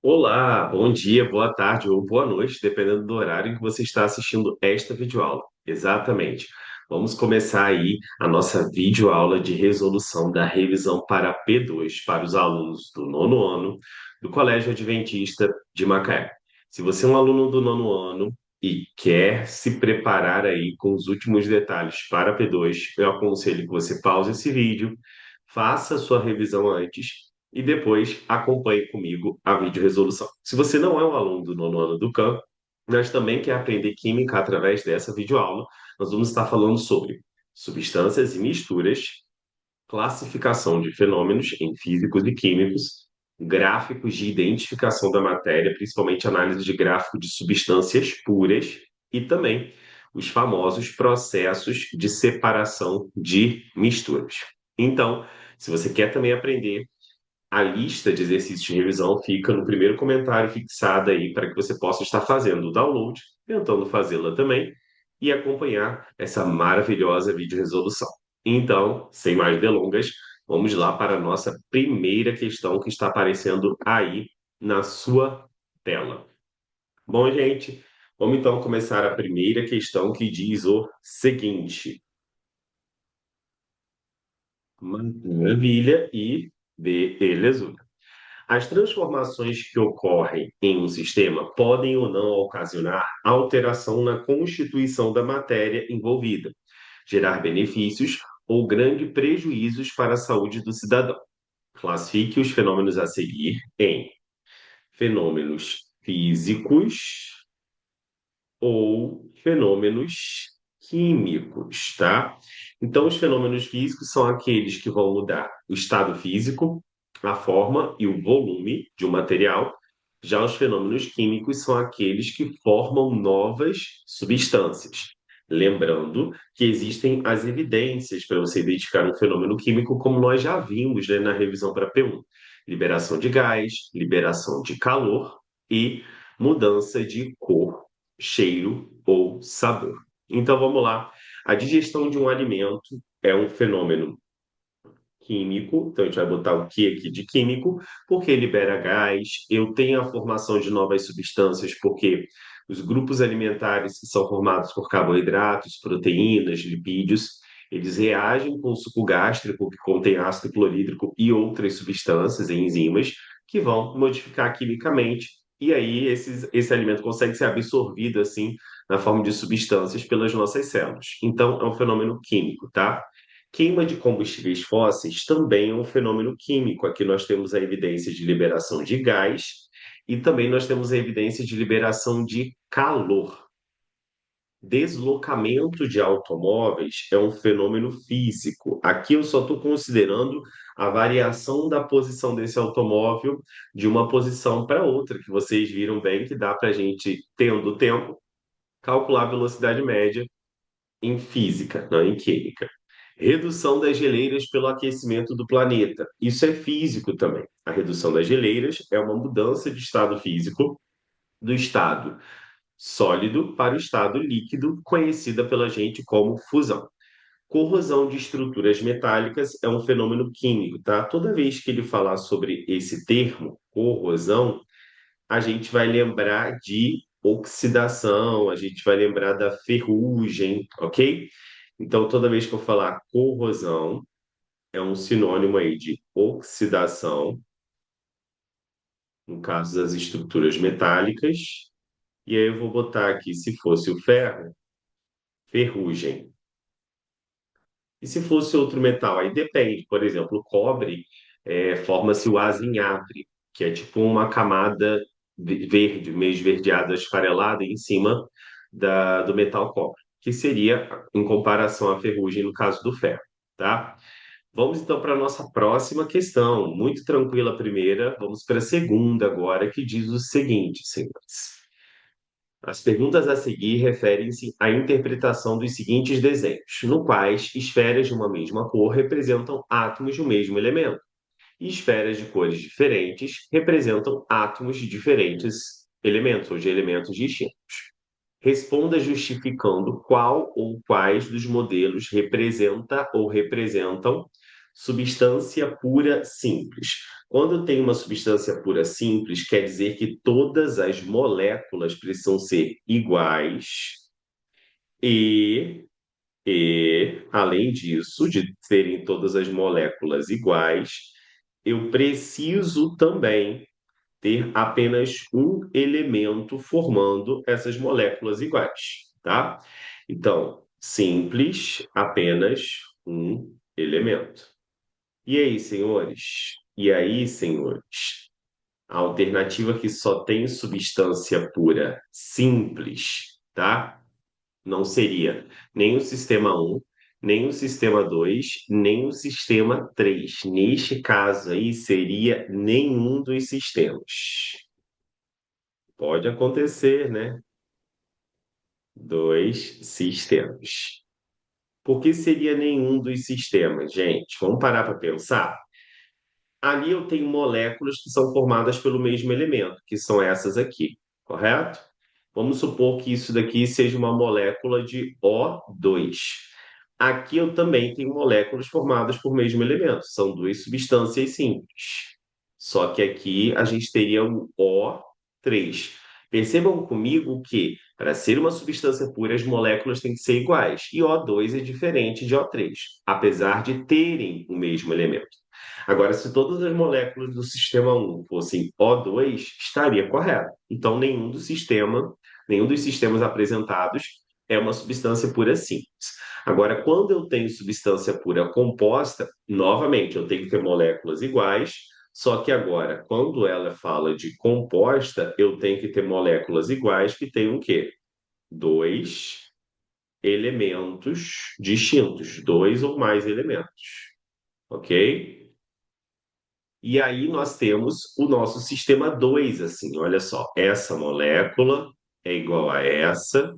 Olá, bom dia, boa tarde ou boa noite, dependendo do horário em que você está assistindo esta videoaula. Exatamente. Vamos começar aí a nossa videoaula de resolução da revisão para P2 para os alunos do nono ano do Colégio Adventista de Macaé. Se você é um aluno do nono ano e quer se preparar aí com os últimos detalhes para P2, eu aconselho que você pause esse vídeo, faça a sua revisão antes e depois acompanhe comigo a videoresolução. Se você não é um aluno do nono ano do campo, mas também quer aprender química através dessa videoaula, nós vamos estar falando sobre substâncias e misturas, classificação de fenômenos em físicos e químicos, gráficos de identificação da matéria, principalmente análise de gráfico de substâncias puras, e também os famosos processos de separação de misturas. Então, se você quer também aprender a lista de exercícios de revisão fica no primeiro comentário fixada aí para que você possa estar fazendo o download, tentando fazê-la também e acompanhar essa maravilhosa videoresolução. Então, sem mais delongas, vamos lá para a nossa primeira questão que está aparecendo aí na sua tela. Bom, gente, vamos então começar a primeira questão que diz o seguinte: maravilha e belezura. As transformações que ocorrem em um sistema podem ou não ocasionar alteração na constituição da matéria envolvida, gerar benefícios ou grandes prejuízos para a saúde do cidadão. Classifique os fenômenos a seguir em fenômenos físicos ou fenômenos químicos, tá? Então, os fenômenos físicos são aqueles que vão mudar o estado físico, a forma e o volume de um material. Já os fenômenos químicos são aqueles que formam novas substâncias. Lembrando que existem as evidências para você identificar um fenômeno químico, como nós já vimos, né, na revisão para P1. Liberação de gás, liberação de calor e mudança de cor, cheiro ou sabor. Então vamos lá. A digestão de um alimento é um fenômeno químico, então a gente vai botar o que aqui de químico, porque libera gás, eu tenho a formação de novas substâncias, porque os grupos alimentares que são formados por carboidratos, proteínas, lipídios, eles reagem com o suco gástrico, que contém ácido clorídrico e outras substâncias, enzimas, que vão modificar quimicamente, e aí esse alimento consegue ser absorvido, assim, na forma de substâncias pelas nossas células. Então, é um fenômeno químico, tá? Queima de combustíveis fósseis também é um fenômeno químico. Aqui nós temos a evidência de liberação de gás e também nós temos a evidência de liberação de calor. Deslocamento de automóveis é um fenômeno físico. Aqui eu só estou considerando a variação da posição desse automóvel de uma posição para outra, que vocês viram bem que dá para a gente, tendo tempo, calcular a velocidade média em física, não em química. Redução das geleiras pelo aquecimento do planeta. Isso é físico também. A redução das geleiras é uma mudança de estado físico do estado sólido para o estado líquido, conhecida pela gente como fusão. Corrosão de estruturas metálicas é um fenômeno químico, tá? Toda vez que ele falar sobre esse termo, corrosão, a gente vai lembrar de oxidação, a gente vai lembrar da ferrugem, ok? Então, toda vez que eu falar corrosão, é um sinônimo aí de oxidação, no caso das estruturas metálicas, e aí eu vou botar aqui, se fosse o ferro, ferrugem. E se fosse outro metal? Aí depende, por exemplo, o cobre, forma-se o azinhapre, que é tipo uma camada verde, meio esverdeada, esfarelada em cima do metal cobre, que seria em comparação à ferrugem no caso do ferro, tá? Vamos então para a nossa próxima questão. Muito tranquila a primeira, vamos para a segunda agora, que diz o seguinte, senhores. As perguntas a seguir referem-se à interpretação dos seguintes desenhos, no quais esferas de uma mesma cor representam átomos de um mesmo elemento, e esferas de cores diferentes representam átomos de diferentes elementos, ou de elementos distintos. Responda justificando qual ou quais dos modelos representa ou representam Substância pura simples. Quando tem uma substância pura simples, quer dizer que todas as moléculas precisam ser iguais e, além disso, de terem todas as moléculas iguais, eu preciso também ter apenas um elemento formando essas moléculas iguais, tá? Então, simples, apenas um elemento. E aí, senhores? E aí, senhores? A alternativa que só tem substância pura simples, tá? Não seria nem o sistema um, nem o sistema 2, nem o sistema 3. Neste caso aí, seria nenhum dos sistemas. Pode acontecer, né? Dois sistemas. Por que seria nenhum dos sistemas, gente? Vamos parar para pensar? Ali eu tenho moléculas que são formadas pelo mesmo elemento, que são essas aqui, correto? Vamos supor que isso daqui seja uma molécula de O2. Aqui eu também tenho moléculas formadas por mesmo elemento, são duas substâncias simples. Só que aqui a gente teria o O3. Percebam comigo que, para ser uma substância pura, as moléculas têm que ser iguais. E O2 é diferente de O3, apesar de terem o mesmo elemento. Agora, se todas as moléculas do sistema um fossem O2, estaria correto. Então, nenhum dos sistemas apresentados é uma substância pura simples. Agora, quando eu tenho substância pura composta, novamente, eu tenho que ter moléculas iguais, só que agora, quando ela fala de composta, eu tenho que ter moléculas iguais que tenham o quê? Dois elementos distintos, dois ou mais elementos, ok? E aí nós temos o nosso sistema 2, assim, olha só, essa molécula é igual a essa,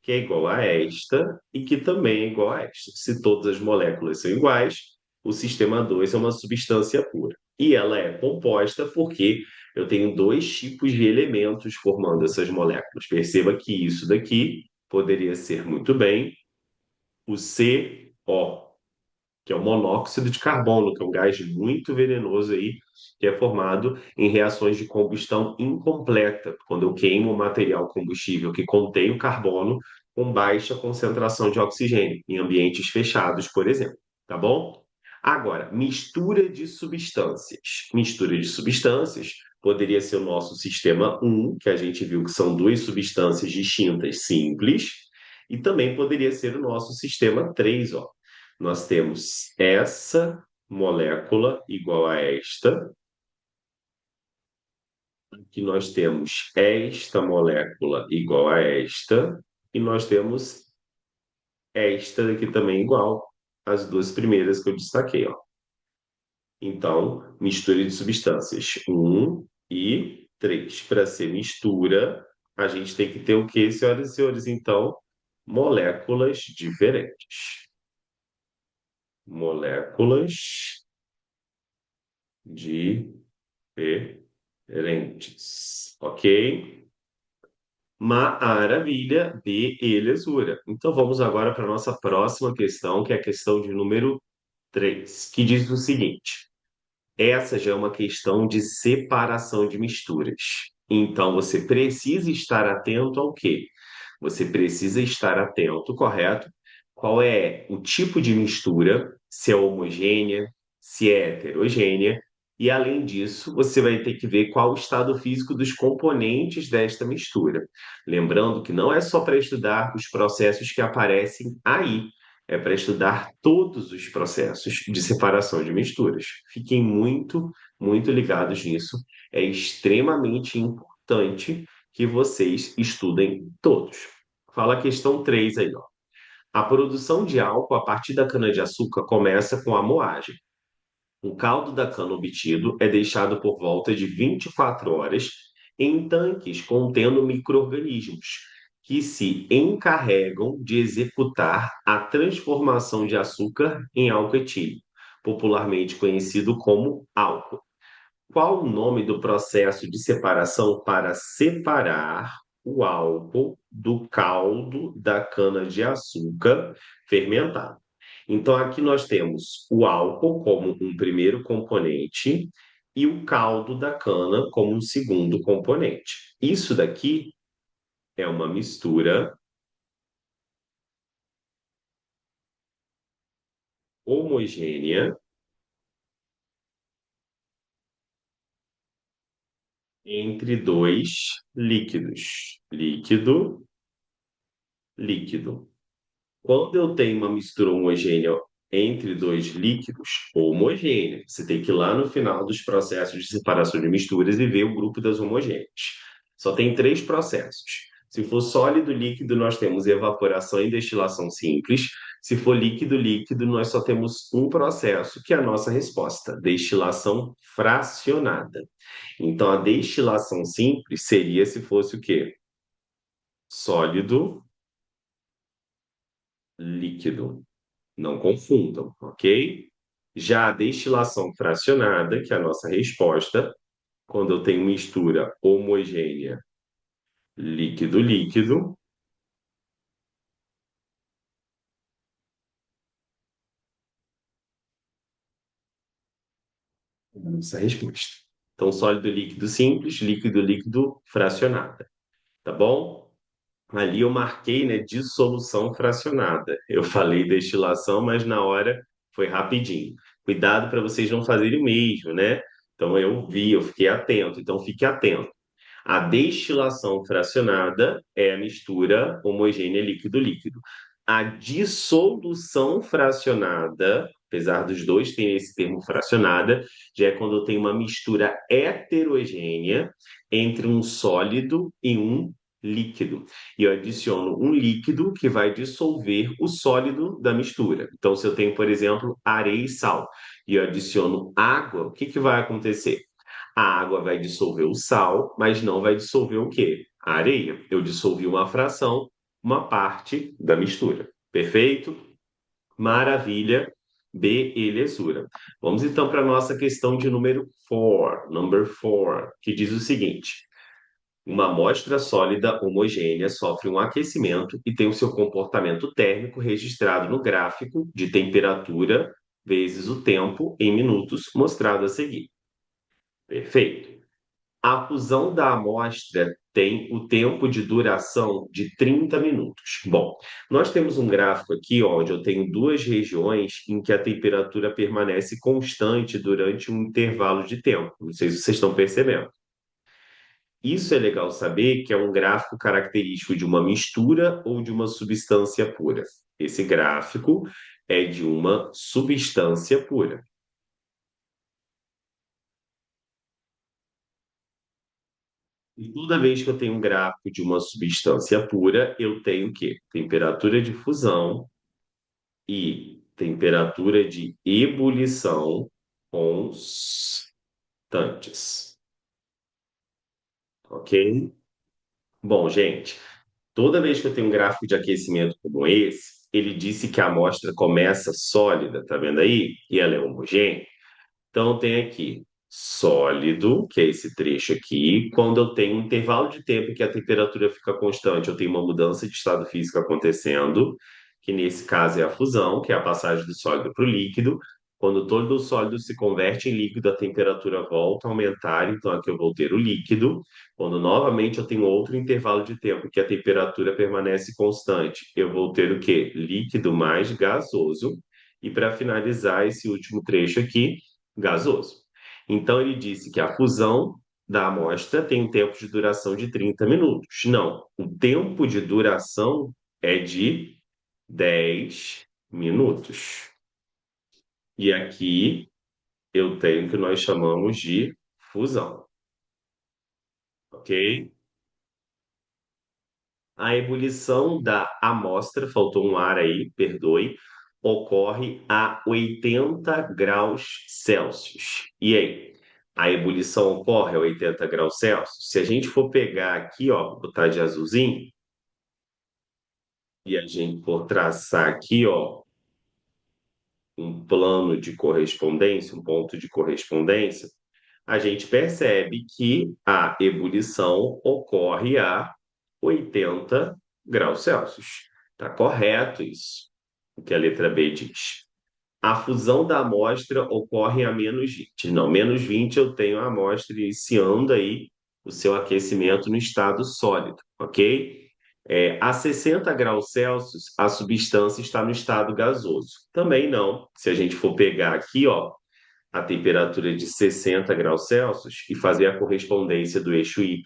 que é igual a esta e que também é igual a esta. Se todas as moléculas são iguais, o sistema 2 é uma substância pura. E ela é composta porque eu tenho dois tipos de elementos formando essas moléculas. Perceba que isso daqui poderia ser muito bem o CO, que é o monóxido de carbono, que é um gás muito venenoso aí, que é formado em reações de combustão incompleta, quando eu queimo um material combustível que contém o carbono com baixa concentração de oxigênio, em ambientes fechados, por exemplo, tá bom? Agora, mistura de substâncias. Mistura de substâncias poderia ser o nosso sistema um, que a gente viu que são duas substâncias distintas simples, e também poderia ser o nosso sistema 3, ó. Nós temos essa molécula igual a esta, que nós temos esta molécula igual a esta, e nós temos esta daqui também igual às duas primeiras que eu destaquei, ó. Então, mistura de substâncias um e 3. Para ser mistura, a gente tem que ter o quê, senhoras e senhores? Então, moléculas diferentes. Moléculas diferentes. Ok? Maravilha, belezura. Então vamos agora para a nossa próxima questão, que é a questão de número 3, que diz o seguinte: essa já é uma questão de separação de misturas. Então você precisa estar atento ao quê? Você precisa estar atento, correto? Qual é o tipo de mistura, se é homogênea, se é heterogênea, e além disso, você vai ter que ver qual o estado físico dos componentes desta mistura. Lembrando que não é só para estudar os processos que aparecem aí, é para estudar todos os processos de separação de misturas. Fiquem muito, muito ligados nisso. É extremamente importante que vocês estudem todos. Fala a questão 3 aí, ó. A produção de álcool a partir da cana-de-açúcar começa com a moagem. O caldo da cana obtido é deixado por volta de 24 horas em tanques contendo micro-organismos, que se encarregam de executar a transformação de açúcar em álcool etílico, popularmente conhecido como álcool. Qual o nome do processo de separação para separar o álcool do caldo da cana-de-açúcar fermentado? Então, aqui nós temos o álcool como um primeiro componente e o caldo da cana como um segundo componente. Isso daqui é uma mistura homogênea entre dois líquidos. Líquido, líquido. Quando eu tenho uma mistura homogênea entre dois líquidos, homogênea, você tem que ir lá no final dos processos de separação de misturas e ver o grupo das homogêneas. Só tem três processos. Se for sólido líquido, nós temos evaporação e destilação simples. Se for líquido líquido, nós só temos um processo, que é a nossa resposta, destilação fracionada. Então, a destilação simples seria se fosse o quê? Sólido líquido. Não confundam, ok? Já a destilação fracionada, que é a nossa resposta, quando eu tenho mistura homogênea líquido-líquido, é a nossa resposta. Então, sólido líquido simples, líquido líquido fracionada, tá bom? Ali eu marquei, né, dissolução fracionada. Eu falei destilação, mas na hora foi rapidinho. Cuidado para vocês não fazerem o mesmo, né? Então eu vi, eu fiquei atento. Então fique atento. A destilação fracionada é a mistura homogênea líquido-líquido. A dissolução fracionada, apesar dos dois terem esse termo fracionada, já é quando eu tenho uma mistura heterogênea entre um sólido e um líquido. E eu adiciono um líquido que vai dissolver o sólido da mistura. Então, se eu tenho, por exemplo, areia e sal, e eu adiciono água, o que que vai acontecer? A água vai dissolver o sal, mas não vai dissolver o quê? A areia. Eu dissolvi uma fração, uma parte da mistura. Perfeito? Maravilha. Belezura. Vamos então para a nossa questão de número 4, number 4, que diz o seguinte: uma amostra sólida homogênea sofre um aquecimento e tem o seu comportamento térmico registrado no gráfico de temperatura vezes o tempo em minutos, mostrado a seguir. Perfeito. A fusão da amostra tem o tempo de duração de 30 minutos. Bom, nós temos um gráfico aqui onde eu tenho duas regiões em que a temperatura permanece constante durante um intervalo de tempo. Não sei se vocês estão percebendo. Isso é legal saber que é um gráfico característico de uma mistura ou de uma substância pura. Esse gráfico é de uma substância pura. E toda vez que eu tenho um gráfico de uma substância pura, eu tenho o quê? Temperatura de fusão e temperatura de ebulição constantes. Ok? Bom, gente, toda vez que eu tenho um gráfico de aquecimento como esse, ele disse que a amostra começa sólida, tá vendo aí? E ela é homogênea. Então, tem aqui sólido, que é esse trecho aqui. Quando eu tenho um intervalo de tempo em que a temperatura fica constante, eu tenho uma mudança de estado físico acontecendo, que nesse caso é a fusão, que é a passagem do sólido para o líquido. Quando todo o sólido se converte em líquido, a temperatura volta a aumentar, então aqui eu vou ter o líquido. Quando novamente eu tenho outro intervalo de tempo que a temperatura permanece constante, eu vou ter o quê? Líquido mais gasoso. E para finalizar esse último trecho aqui, gasoso. Então, ele disse que a fusão da amostra tem um tempo de duração de 30 minutos. Não, o tempo de duração é de 10 minutos. E aqui eu tenho o que nós chamamos de fusão, ok? A ebulição da amostra, faltou um ar aí, perdoe, ocorre a 80 graus Celsius. E aí? A ebulição ocorre a 80 graus Celsius? Se a gente for pegar aqui, ó, botar de azulzinho, e a gente for traçar aqui, ó, um plano de correspondência, um ponto de correspondência, a gente percebe que a ebulição ocorre a 80 graus Celsius. Tá correto isso. o que a letra B diz. A fusão da amostra ocorre a -20. Não, -20 eu tenho a amostra iniciando aí o seu aquecimento no estado sólido, ok? A 60 graus Celsius, a substância está no estado gasoso. Também não. Se a gente for pegar aqui, ó, a temperatura de 60 graus Celsius e fazer a correspondência do eixo Y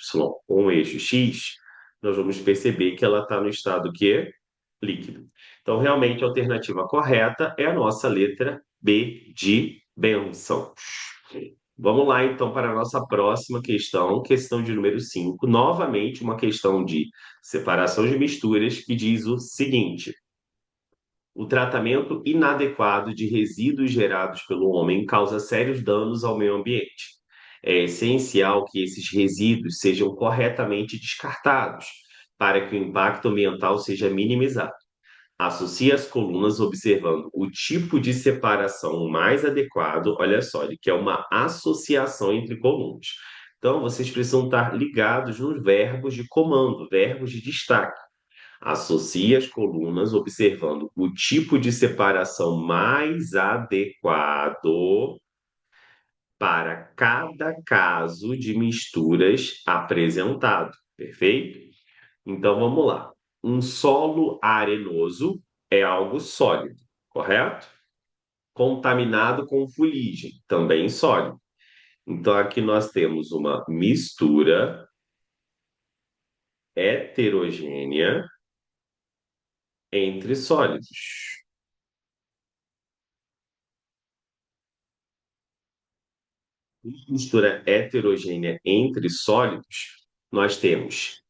com o eixo X, nós vamos perceber que ela está no estado que é líquido. Então, realmente, a alternativa correta é a nossa letra B de bênção. Vamos lá, então, para a nossa próxima questão, questão de número 5. Novamente, uma questão de separação de misturas que diz o seguinte: o tratamento inadequado de resíduos gerados pelo homem causa sérios danos ao meio ambiente. É essencial que esses resíduos sejam corretamente descartados, para que o impacto ambiental seja minimizado. Associe as colunas observando o tipo de separação mais adequado. Olha só, ele quer uma associação entre colunas. Então, vocês precisam estar ligados nos verbos de comando, verbos de destaque. Associe as colunas observando o tipo de separação mais adequado para cada caso de misturas apresentado. Perfeito? Então vamos lá. Um solo arenoso é algo sólido, correto? Contaminado com fuligem, também sólido. Então aqui nós temos uma mistura heterogênea entre sólidos. Mistura heterogênea entre sólidos, nós temos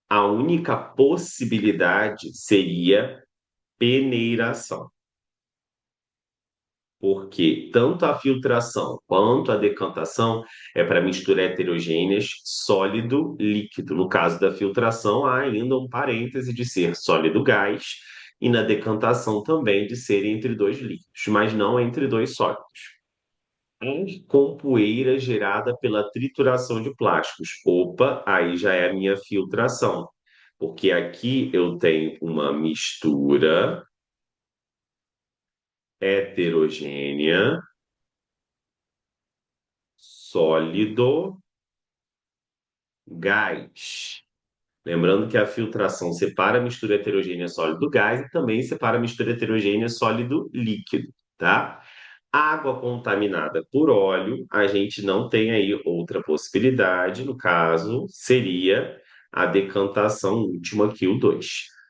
a única possibilidade seria peneiração, porque tanto a filtração quanto a decantação é para mistura heterogêneas sólido-líquido. No caso da filtração, há ainda um parêntese de ser sólido-gás, e na decantação também de ser entre dois líquidos, mas não entre dois sólidos. Com poeira gerada pela trituração de plásticos. Opa, aí já é a minha filtração, porque aqui eu tenho uma mistura heterogênea, sólido, gás. Lembrando que a filtração separa a mistura heterogênea sólido do gás e também separa a mistura heterogênea sólido líquido, tá? Água contaminada por óleo, a gente não tem aí outra possibilidade, no caso, seria a decantação última aqui, o 2.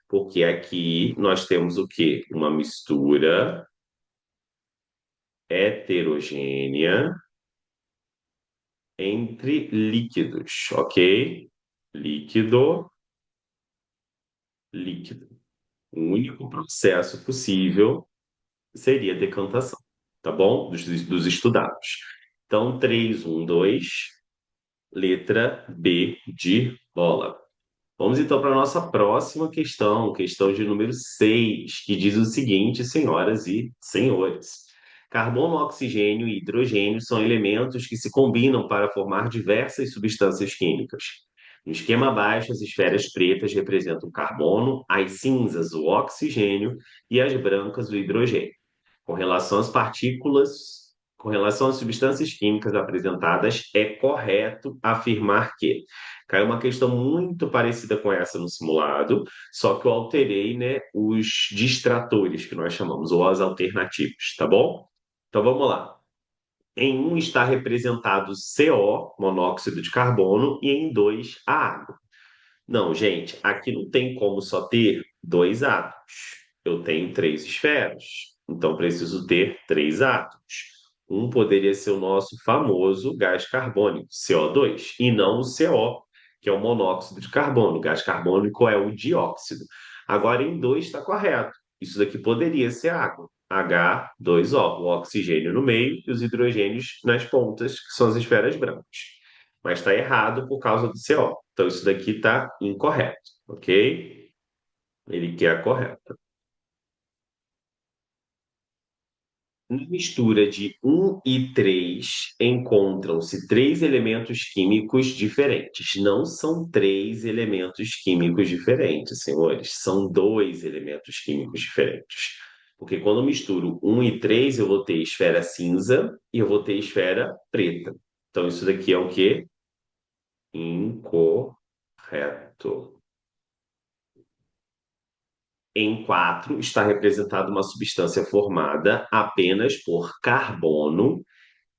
Porque aqui nós temos o quê? Uma mistura heterogênea entre líquidos, ok? Líquido, líquido. O único processo possível seria a decantação, tá bom? Dos estudados. Então, 3, 1, 2, letra B de bola. Vamos então para a nossa próxima questão, questão de número 6, que diz o seguinte, senhoras e senhores. Carbono, oxigênio e hidrogênio são elementos que se combinam para formar diversas substâncias químicas. No esquema abaixo, as esferas pretas representam o carbono, as cinzas, o oxigênio e as brancas, o hidrogênio. Com relação às partículas, com relação às substâncias químicas apresentadas, é correto afirmar que caiu uma questão muito parecida com essa no simulado, só que eu alterei, né, os distratores que nós chamamos, ou as alternativas, tá bom? Então vamos lá. Em um está representado CO, monóxido de carbono, e em dois, a água. Não, gente, aqui não tem como só ter dois átomos. Eu tenho três esferas, então preciso ter três átomos. Um poderia ser o nosso famoso gás carbônico, CO2, e não o CO, que é o monóxido de carbono. O gás carbônico é o dióxido. Agora, em dois está correto. Isso daqui poderia ser água. H2O, o oxigênio no meio e os hidrogênios nas pontas, que são as esferas brancas. Mas está errado por causa do CO. Então, isso daqui está incorreto, ok? Ele quer a correta. Na mistura de um e 3 encontram-se três elementos químicos diferentes. Não são três elementos químicos diferentes, senhores. São dois elementos químicos diferentes. Porque quando eu misturo um e 3, eu vou ter esfera cinza e eu vou ter esfera preta. Então, isso daqui é o quê? Incorreto. Em 4 está representada uma substância formada apenas por carbono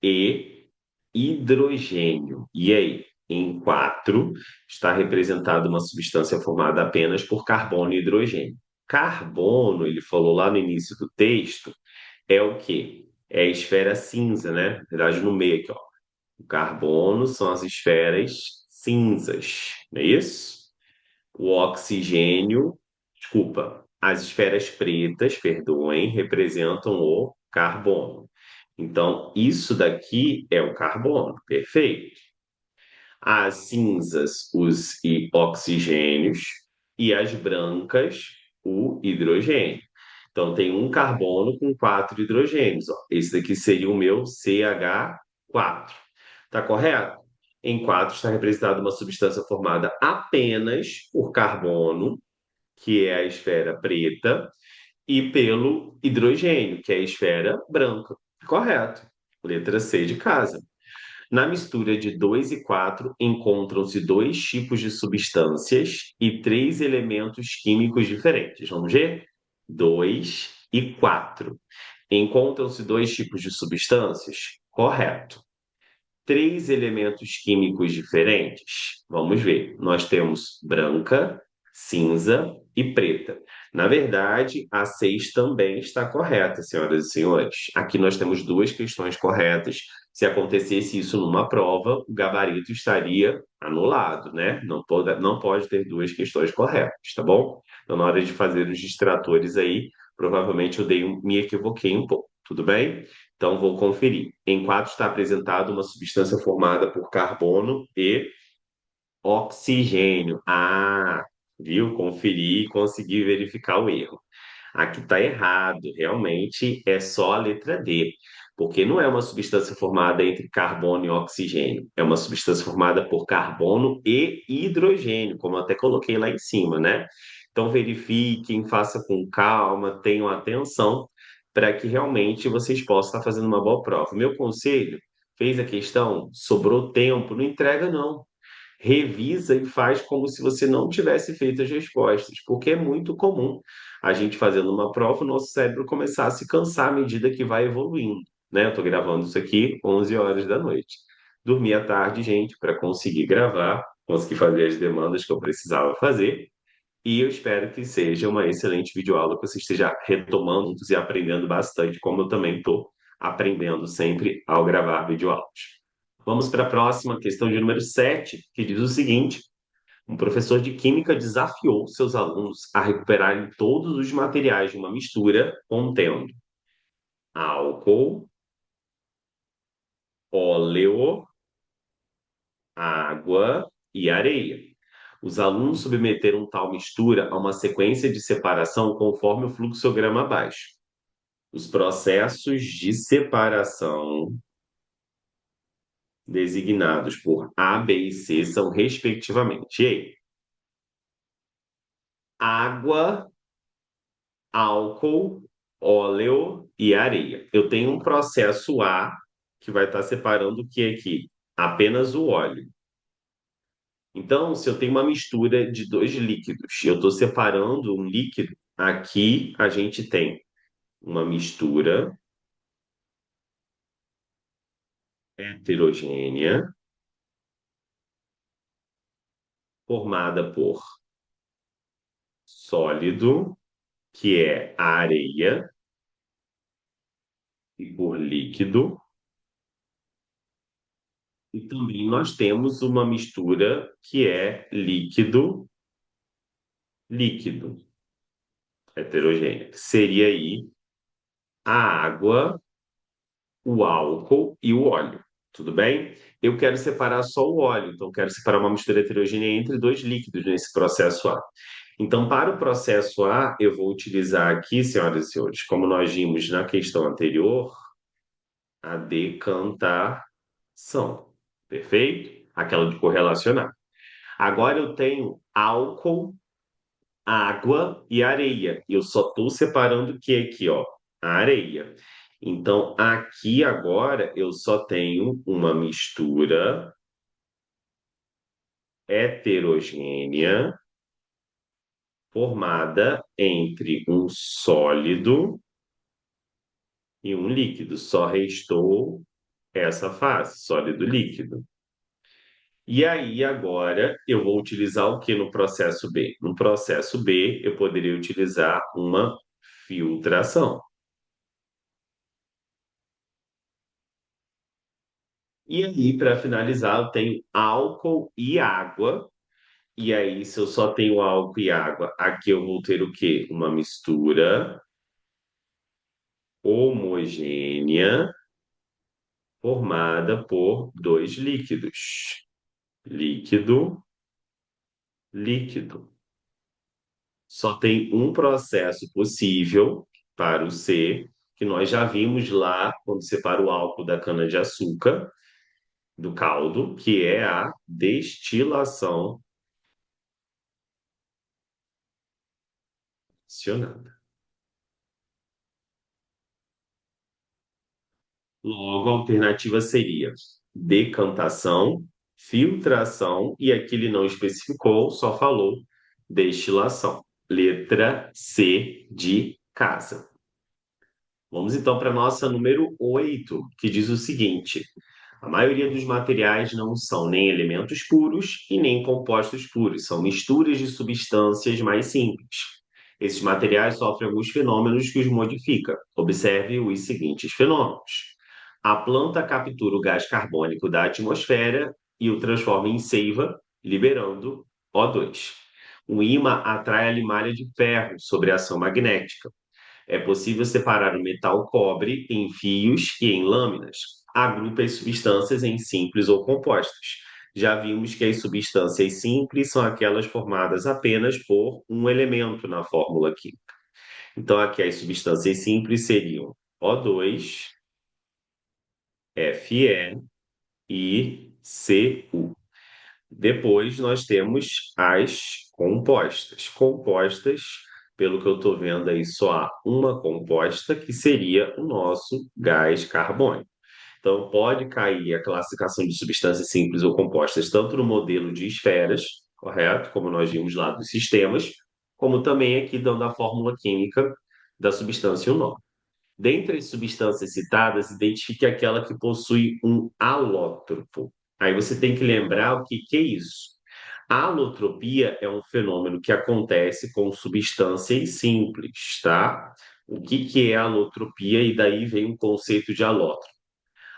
e hidrogênio. E aí? Em 4 está representada uma substância formada apenas por carbono e hidrogênio. Carbono, ele falou lá no início do texto, é o quê? É a esfera cinza, né? Na verdade, no meio aqui, ó. O carbono são as esferas cinzas, não é isso? O oxigênio, desculpa, as esferas pretas, perdoem, representam o carbono. Então, isso daqui é o carbono, perfeito. As cinzas, os oxigênios, e as brancas, o hidrogênio. Então, tem um carbono com quatro hidrogênios. Ó. Esse daqui seria o meu CH4. Tá correto? Em 4 está representada uma substância formada apenas por carbono, que é a esfera preta, e pelo hidrogênio, que é a esfera branca. Correto. Letra C de casa. Na mistura de 2 e 4 encontram-se dois tipos de substâncias e três elementos químicos diferentes. Vamos ver? 2 e 4. Encontram-se dois tipos de substâncias? Correto. Três elementos químicos diferentes? Vamos ver. Nós temos branca, cinza e preta. Na verdade, a 6 também está correta, senhoras e senhores. Aqui nós temos duas questões corretas. Se acontecesse isso numa prova, o gabarito estaria anulado, né? Não pode ter duas questões corretas, tá bom? Então, na hora de fazer os distratores aí, provavelmente me equivoquei um pouco, tudo bem? Então, vou conferir. Em 4 está apresentada uma substância formada por carbono e oxigênio. Ah, viu? Conferi e consegui verificar o erro. Aqui está errado, realmente é só a letra D, porque não é uma substância formada entre carbono e oxigênio, é uma substância formada por carbono e hidrogênio, como eu até coloquei lá em cima, né? Então verifiquem, faça com calma, tenham atenção, para que realmente vocês possam estar fazendo uma boa prova. Meu conselho, fez a questão, sobrou tempo, não entrega não, revisa e faz como se você não tivesse feito as respostas, porque é muito comum a gente fazendo uma prova, o nosso cérebro começar a se cansar à medida que vai evoluindo, né? Eu estou gravando isso aqui 11 horas da noite. Dormi à tarde, gente, para conseguir gravar, conseguir fazer as demandas que eu precisava fazer, e eu espero que seja uma excelente videoaula, que você esteja retomando e aprendendo bastante, como eu também estou aprendendo sempre ao gravar videoaulas. Vamos para a próxima, questão de número 7, que diz o seguinte: um professor de química desafiou seus alunos a recuperarem todos os materiais de uma mistura contendo álcool, óleo, água e areia. Os alunos submeteram tal mistura a uma sequência de separação conforme o fluxograma abaixo. Os processos de separação designados por A, B e C são, respectivamente, E, água, álcool, óleo e areia. Eu tenho um processo A que vai estar separando o que aqui? Apenas o óleo. Então, se eu tenho uma mistura de dois líquidos, eu estou separando um líquido, aqui a gente tem uma mistura heterogênea formada por sólido, que é a areia, e por líquido. E também nós temos uma mistura que é líquido, heterogênea, que seria aí a água, o álcool e o óleo. Tudo bem? Eu quero separar só o óleo, então quero separar uma mistura heterogênea entre dois líquidos nesse processo A. Então, para o processo A, eu vou utilizar aqui, senhoras e senhores, como nós vimos na questão anterior, a decantação. Perfeito? Aquela de correlacionar. Agora eu tenho álcool, água e areia. Eu só estou separando o que aqui, ó? A areia. Então, aqui agora eu só tenho uma mistura heterogênea formada entre um sólido e um líquido. Só restou essa fase, sólido líquido. E aí, agora, eu vou utilizar o que no processo B? No processo B, eu poderia utilizar uma filtração. E aí, para finalizar, eu tenho álcool e água. E aí, se eu só tenho álcool e água, aqui eu vou ter o quê? Uma mistura homogênea formada por dois líquidos. Líquido, líquido. Só tem um processo possível para o C, que nós já vimos lá quando separa o álcool da cana-de-açúcar, do caldo, que é a destilação acionada. Logo, a alternativa seria decantação, filtração, e aqui ele não especificou, só falou destilação. Letra C de casa. Vamos então para a nossa número 8, que diz o seguinte: a maioria dos materiais não são nem elementos puros e nem compostos puros, são misturas de substâncias mais simples. Esses materiais sofrem alguns fenômenos que os modificam. Observe os seguintes fenômenos. A planta captura o gás carbônico da atmosfera e o transforma em seiva, liberando O2. O ímã atrai a limalha de ferro sobre a ação magnética. É possível separar o metal cobre em fios e em lâminas. Agrupa as substâncias em simples ou compostas. Já vimos que as substâncias simples são aquelas formadas apenas por um elemento na fórmula química. Então, aqui as substâncias simples seriam O2, Fe e Cu. Depois nós temos as compostas. Compostas, pelo que eu estou vendo aí, só há uma composta, que seria o nosso gás carbônico. Então, pode cair a classificação de substâncias simples ou compostas, tanto no modelo de esferas, correto? Como nós vimos lá dos sistemas, como também aqui dando a fórmula química da substância e o nome. Dentre as substâncias citadas, identifique aquela que possui um alótropo. Aí você tem que lembrar o que é isso. A alotropia é um fenômeno que acontece com substâncias simples, tá? O que é a alotropia? E daí vem o conceito de alótropo.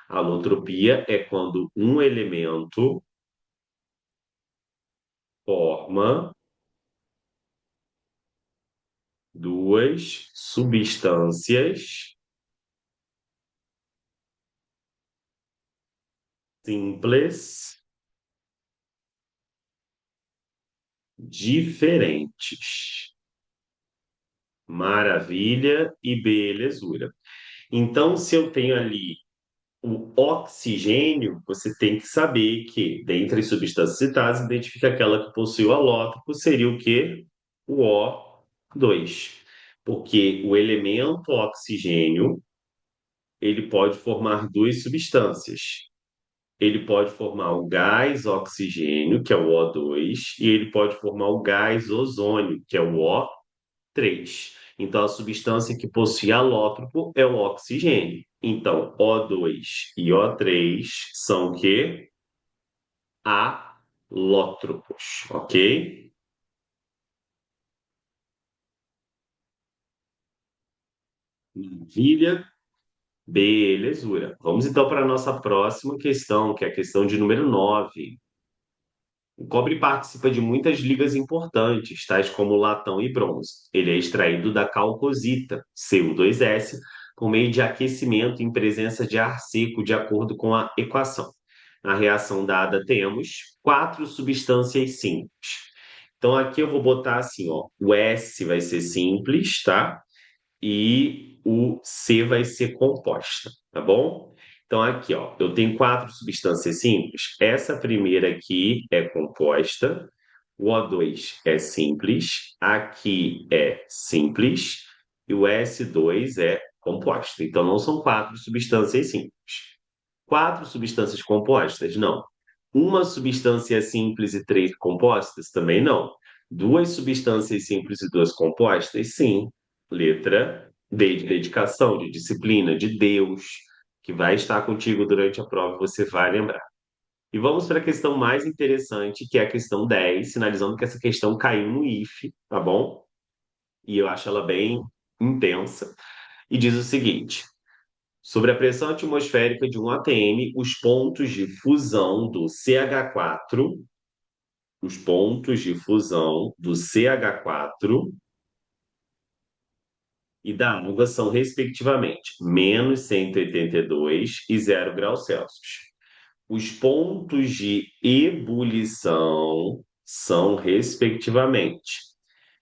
A alotropia é quando um elemento forma duas substâncias simples diferentes. Maravilha e belezura. Então, se eu tenho ali o oxigênio, você tem que saber que, dentre as substâncias citadas, identifica aquela que possui o alótropo, seria o quê? O O2. Porque o elemento oxigênio, ele pode formar duas substâncias. Ele pode formar o gás oxigênio, que é o O2, e ele pode formar o gás ozônio, que é o O3. Então, a substância que possui alótropo é o oxigênio. Então, O2 e O3 são o quê? Alótropos, ok? Maravilha, belezura. Vamos então para a nossa próxima questão, que é a questão de número 9. O cobre participa de muitas ligas importantes, tais como latão e bronze. Ele é extraído da calcosita, Cu2S, por meio de aquecimento em presença de ar seco, de acordo com a equação. Na reação dada, temos quatro substâncias simples. Então, aqui eu vou botar assim, ó, o S vai ser simples, tá? E o C vai ser composta, tá bom? Então, aqui, ó, eu tenho quatro substâncias simples. Essa primeira aqui é composta, O O2 é simples, aqui é simples, e o S2 é composto. Então, não são quatro substâncias simples. Quatro substâncias compostas? Não. Uma substância simples e três compostas? Também não. Duas substâncias simples e duas compostas? Sim. Letra D de dedicação, de disciplina, de Deus, que vai estar contigo durante a prova, você vai lembrar. E vamos para a questão mais interessante, que é a questão 10, sinalizando que essa questão caiu no IF, tá bom? E eu acho ela bem intensa. E diz o seguinte: sobre a pressão atmosférica de um ATM, os pontos de fusão do CH4, os pontos de fusão do CH4 e da água são, respectivamente, menos 182 e 0 graus Celsius. Os pontos de ebulição são, respectivamente,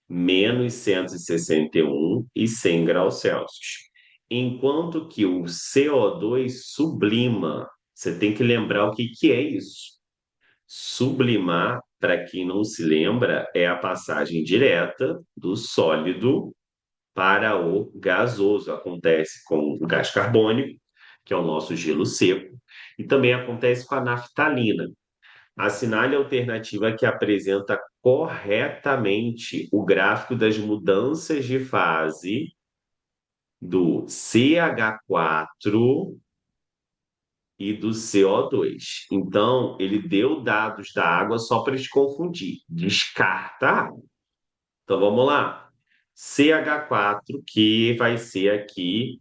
menos 161 e 100 graus Celsius. Enquanto que o CO2 sublima, você tem que lembrar o que que é isso. Sublimar, para quem não se lembra, é a passagem direta do sólido para o gasoso. Acontece com o gás carbônico, que é o nosso gelo seco, e também acontece com a naftalina. Assinale a alternativa que apresenta corretamente o gráfico das mudanças de fase do CH4 e do CO2. Então, ele deu dados da água só para te confundir. Descarta a água. Então, vamos lá. CH4, que vai ser aqui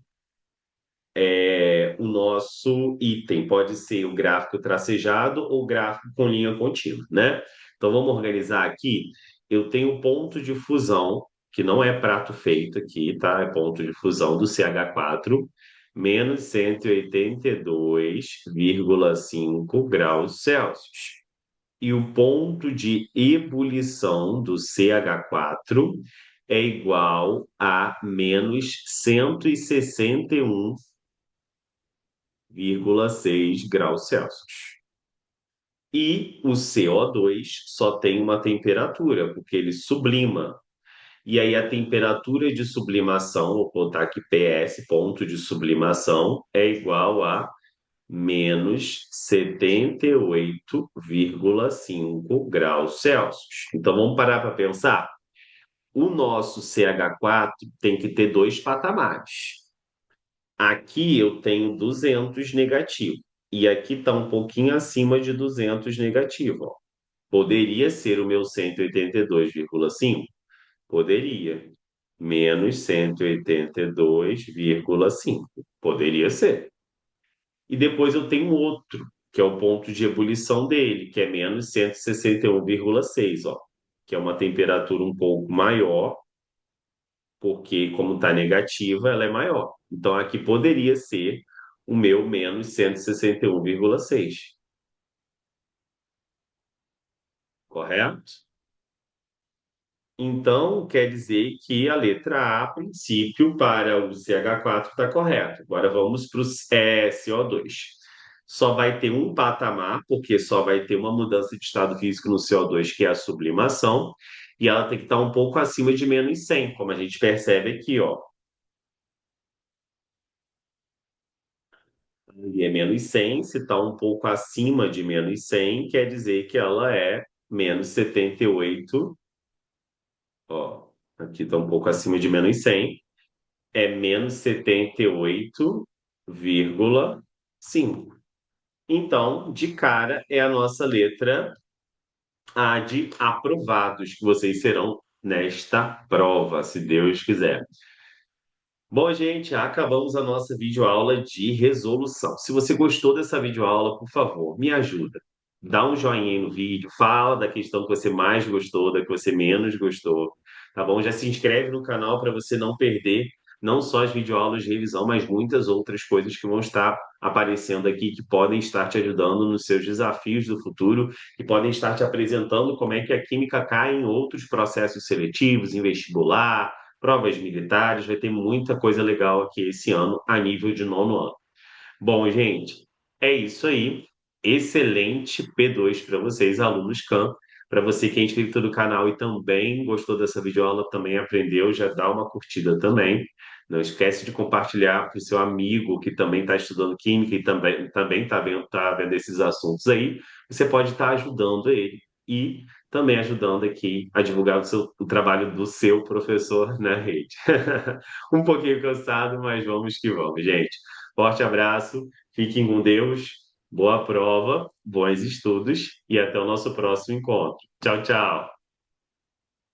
o nosso item. Pode ser o gráfico tracejado ou gráfico com linha contínua, né? Então vamos organizar aqui. Eu tenho o ponto de fusão, que não é prato feito aqui, tá? É ponto de fusão do CH4, menos 182,5 graus Celsius. E o ponto de ebulição do CH4 é igual a menos 161,6 graus Celsius. E o CO2 só tem uma temperatura, porque ele sublima. E aí a temperatura de sublimação, vou botar aqui PS, ponto de sublimação, é igual a menos 78,5 graus Celsius. Então vamos parar para pensar? O nosso CH4 tem que ter dois patamares. Aqui eu tenho 200 negativo. E aqui está um pouquinho acima de 200 negativo. Ó. Poderia ser o meu 182,5? Poderia. Menos 182,5. Poderia ser. E depois eu tenho outro, que é o ponto de ebulição dele, que é menos 161,6, ó, que é uma temperatura um pouco maior, porque como está negativa, ela é maior. Então aqui poderia ser o meu menos 161,6, correto? Então, quer dizer que a letra A, a princípio, para o CH4 está correto. Agora vamos para o CO2. Só vai ter um patamar, porque só vai ter uma mudança de estado físico no CO2, que é a sublimação, e ela tem que estar um pouco acima de menos 100, como a gente percebe aqui, ó. E é menos 100, se está um pouco acima de menos 100, quer dizer que ela é menos 78, ó. Aqui está um pouco acima de menos 100, é menos 78,5. Então, de cara, é a nossa letra A de aprovados, que vocês serão nesta prova, se Deus quiser. Bom, gente, acabamos a nossa videoaula de resolução. Se você gostou dessa videoaula, por favor, me ajuda. Dá um joinha aí no vídeo, fala da questão que você mais gostou, da que você menos gostou, tá bom? Já se inscreve no canal para você não perder não só as videoaulas de revisão, mas muitas outras coisas que vão estar aparecendo aqui, que podem estar te ajudando nos seus desafios do futuro, que podem estar te apresentando como é que a química cai em outros processos seletivos, em vestibular, provas militares, vai ter muita coisa legal aqui esse ano, a nível de nono ano. Bom, gente, é isso aí. Excelente P2 para vocês, alunos CAM. Para você que é inscrito do canal e também gostou dessa videoaula, também aprendeu, já dá uma curtida também. Não esquece de compartilhar para o seu amigo que também está estudando química e também tá vendo esses assuntos aí. Você pode estar ajudando ele e também ajudando aqui a divulgar o trabalho do seu professor na rede. Um pouquinho cansado, mas vamos que vamos, gente. Forte abraço, fiquem com Deus, boa prova, bons estudos e até o nosso próximo encontro. Tchau, tchau.